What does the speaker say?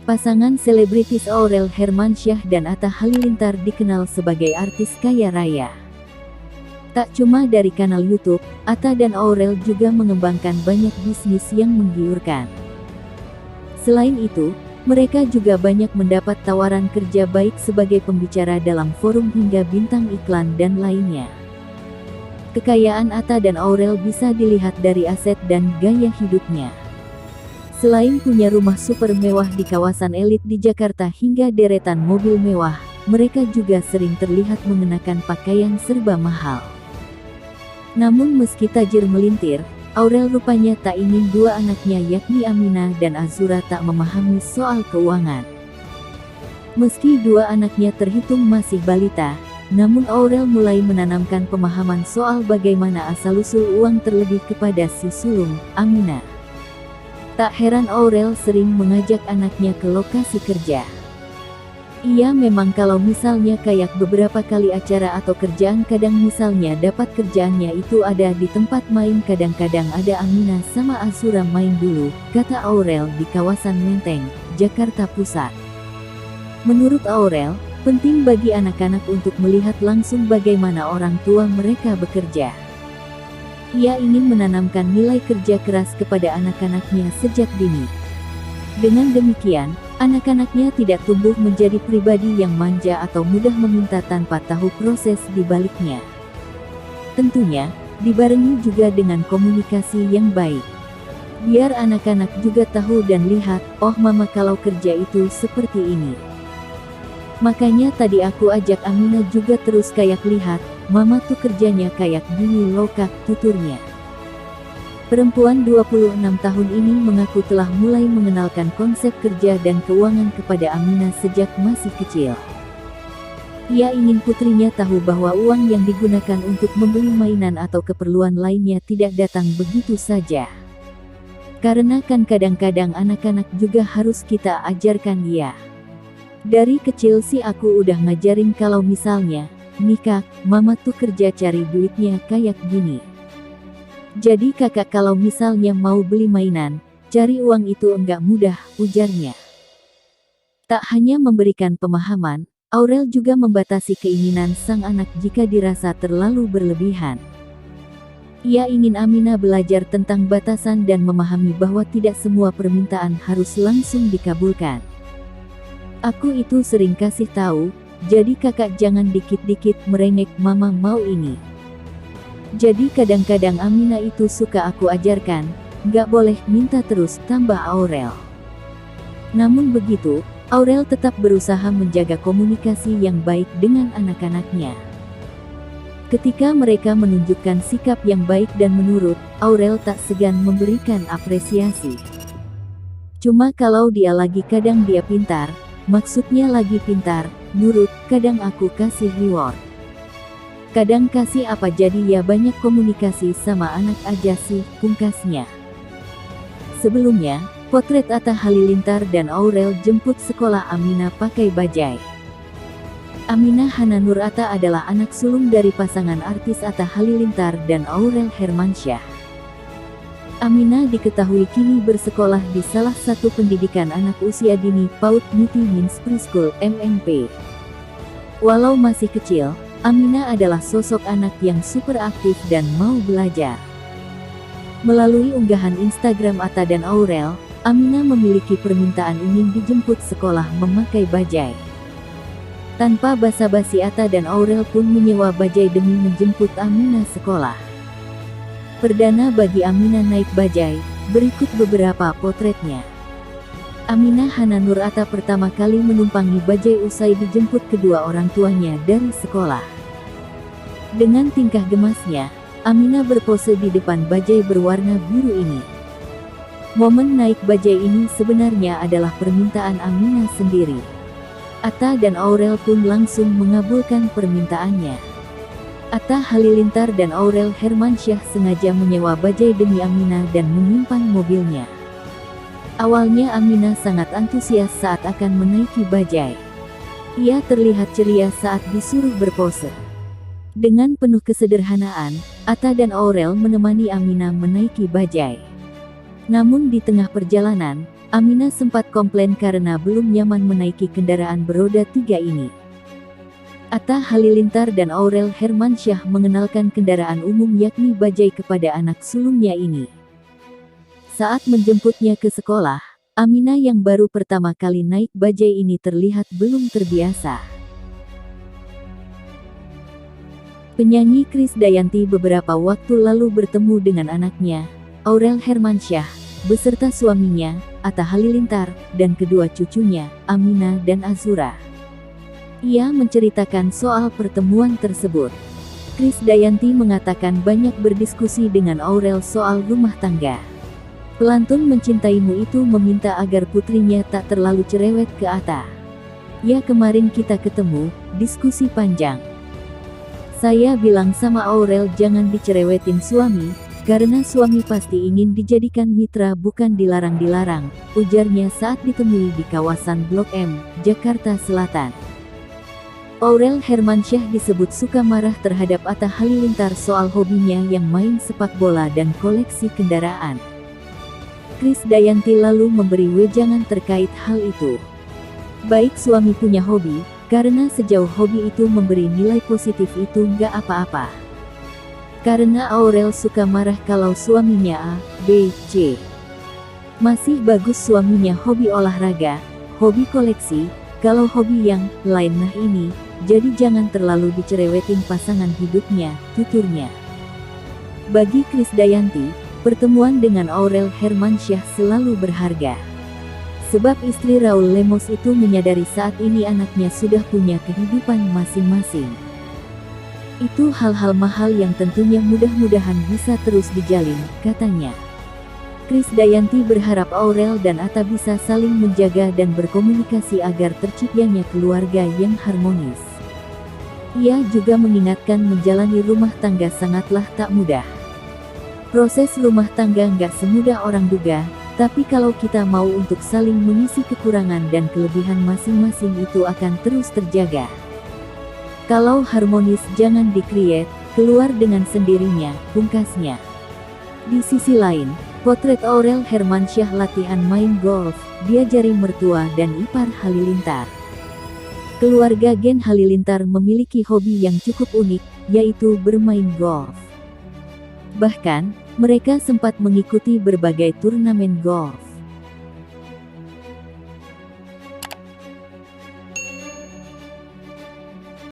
Pasangan selebritis Aurel Hermansyah dan Atta Halilintar dikenal sebagai artis kaya raya. Tak cuma dari kanal YouTube, Atta dan Aurel juga mengembangkan banyak bisnis yang menggiurkan. Selain itu, mereka juga banyak mendapat tawaran kerja baik sebagai pembicara dalam forum hingga bintang iklan dan lainnya. Kekayaan Atta dan Aurel bisa dilihat dari aset dan gaya hidupnya. Selain punya rumah super mewah di kawasan elit di Jakarta hingga deretan mobil mewah, mereka juga sering terlihat mengenakan pakaian serba mahal. Namun meski tajir melintir, Aurel rupanya tak ingin dua anaknya yakni Aminah dan Azura tak memahami soal keuangan. Meski dua anaknya terhitung masih balita, namun Aurel mulai menanamkan pemahaman soal bagaimana asal-usul uang terlebih kepada si sulung, Aminah. Tak heran Aurel sering mengajak anaknya ke lokasi kerja. Ia memang kalau misalnya kayak beberapa kali acara atau kerjaan kadang misalnya dapat kerjaannya itu ada di tempat main kadang-kadang ada Aminah sama Azura main dulu, kata Aurel di kawasan Menteng, Jakarta Pusat. Menurut Aurel, penting bagi anak-anak untuk melihat langsung bagaimana orang tua mereka bekerja. Ia ingin menanamkan nilai kerja keras kepada anak-anaknya sejak dini. Dengan demikian, anak-anaknya tidak tumbuh menjadi pribadi yang manja atau mudah meminta tanpa tahu proses di baliknya. Tentunya, dibarengi juga dengan komunikasi yang baik. Biar anak-anak juga tahu dan lihat, oh mama kalau kerja itu seperti ini. Makanya tadi aku ajak Aminah juga terus kayak lihat, mama tuh kerjanya kayak gini loh kak, tuturnya. Perempuan 26 tahun ini mengaku telah mulai mengenalkan konsep kerja dan keuangan kepada Aminah sejak masih kecil. Ia ingin putrinya tahu bahwa uang yang digunakan untuk membeli mainan atau keperluan lainnya tidak datang begitu saja. Karena kan kadang-kadang anak-anak juga harus kita ajarkan ya. Dari kecil sih aku udah ngajarin kalau misalnya, nih kak, mama tuh kerja cari duitnya kayak gini. Jadi kakak kalau misalnya mau beli mainan, cari uang itu enggak mudah, ujarnya. Tak hanya memberikan pemahaman, Aurel juga membatasi keinginan sang anak jika dirasa terlalu berlebihan. Ia ingin Aminah belajar tentang batasan dan memahami bahwa tidak semua permintaan harus langsung dikabulkan. Aku itu sering kasih tahu, jadi kakak jangan dikit-dikit merengek mama mau ini. Jadi kadang-kadang Aminah itu suka aku ajarkan, nggak boleh minta terus, tambah Aurel. Namun begitu, Aurel tetap berusaha menjaga komunikasi yang baik dengan anak-anaknya. Ketika mereka menunjukkan sikap yang baik dan menurut, Aurel tak segan memberikan apresiasi. Cuma kalau dia lagi kadang dia pintar, maksudnya lagi pintar, nurut, kadang aku kasih reward. Kadang kasih apa jadi ya banyak komunikasi sama anak aja sih, pungkasnya. Sebelumnya, potret Atta Halilintar dan Aurel jemput sekolah Aminah pakai bajai. Aminah Hananur Atta adalah anak sulung dari pasangan artis Atta Halilintar dan Aurel Hermansyah. Aminah diketahui kini bersekolah di salah satu pendidikan anak usia dini PAUD Niti Means Preschool (MNP). Walau masih kecil, Aminah adalah sosok anak yang super aktif dan mau belajar. Melalui unggahan Instagram Atta dan Aurel, Aminah memiliki permintaan ingin dijemput sekolah memakai bajai. Tanpa basa-basi Atta dan Aurel pun menyewa bajai demi menjemput Aminah sekolah. Perdana bagi Aminah naik bajai, berikut beberapa potretnya. Aminah Hananur Atta pertama kali menumpangi bajai usai dijemput kedua orang tuanya dari sekolah. Dengan tingkah gemasnya, Aminah berpose di depan bajai berwarna biru ini. Momen naik bajai ini sebenarnya adalah permintaan Aminah sendiri. Atta dan Aurel pun langsung mengabulkan permintaannya. Atta Halilintar dan Aurel Hermansyah sengaja menyewa bajai demi Aminah dan menyimpan mobilnya. Awalnya Aminah sangat antusias saat akan menaiki bajai. Ia terlihat ceria saat disuruh berpose. Dengan penuh kesederhanaan, Atta dan Aurel menemani Aminah menaiki bajai. Namun di tengah perjalanan, Aminah sempat komplain karena belum nyaman menaiki kendaraan beroda 3 ini. Atta Halilintar dan Aurel Hermansyah mengenalkan kendaraan umum yakni bajai kepada anak sulungnya ini. Saat menjemputnya ke sekolah, Aminah yang baru pertama kali naik bajai ini terlihat belum terbiasa. Penyanyi Krisdayanti beberapa waktu lalu bertemu dengan anaknya, Aurel Hermansyah, beserta suaminya, Atta Halilintar, dan kedua cucunya, Aminah dan Azura. Ia menceritakan soal pertemuan tersebut. Krisdayanti mengatakan banyak berdiskusi dengan Aurel soal rumah tangga. Pelantun Mencintaimu itu meminta agar putrinya tak terlalu cerewet ke Atta. Ya kemarin kita ketemu, diskusi panjang. Saya bilang sama Aurel jangan dicerewetin suami, karena suami pasti ingin dijadikan mitra bukan dilarang-dilarang, ujarnya saat ditemui di kawasan Blok M, Jakarta Selatan. Aurel Hermansyah disebut suka marah terhadap Atta Halilintar soal hobinya yang main sepak bola dan koleksi kendaraan. Krisdayanti lalu memberi wejangan terkait hal itu. Baik suami punya hobi, karena sejauh hobi itu memberi nilai positif itu nggak apa-apa. Karena Aurel suka marah kalau suaminya A, B, C. Masih bagus suaminya hobi olahraga, hobi koleksi, kalau hobi yang lain nah ini, jadi jangan terlalu dicerewetin pasangan hidupnya, tuturnya. Bagi Krisdayanti, pertemuan dengan Aurel Hermansyah selalu berharga. Sebab istri Raul Lemos itu menyadari saat ini anaknya sudah punya kehidupan masing-masing. Itu hal-hal mahal yang tentunya mudah-mudahan bisa terus dijalin, katanya. Krisdayanti berharap Aurel dan Atta bisa saling menjaga dan berkomunikasi agar terciptanya keluarga yang harmonis. Ia juga mengingatkan menjalani rumah tangga sangatlah tak mudah. Proses rumah tangga nggak semudah orang duga, tapi kalau kita mau untuk saling mengisi kekurangan dan kelebihan masing-masing itu akan terus terjaga. Kalau harmonis jangan di-create, keluar dengan sendirinya, pungkasnya. Di sisi lain, potret Aurel Hermansyah latihan main golf, diajari mertua dan ipar Halilintar. Keluarga Gen Halilintar memiliki hobi yang cukup unik, yaitu bermain golf. Bahkan, mereka sempat mengikuti berbagai turnamen golf.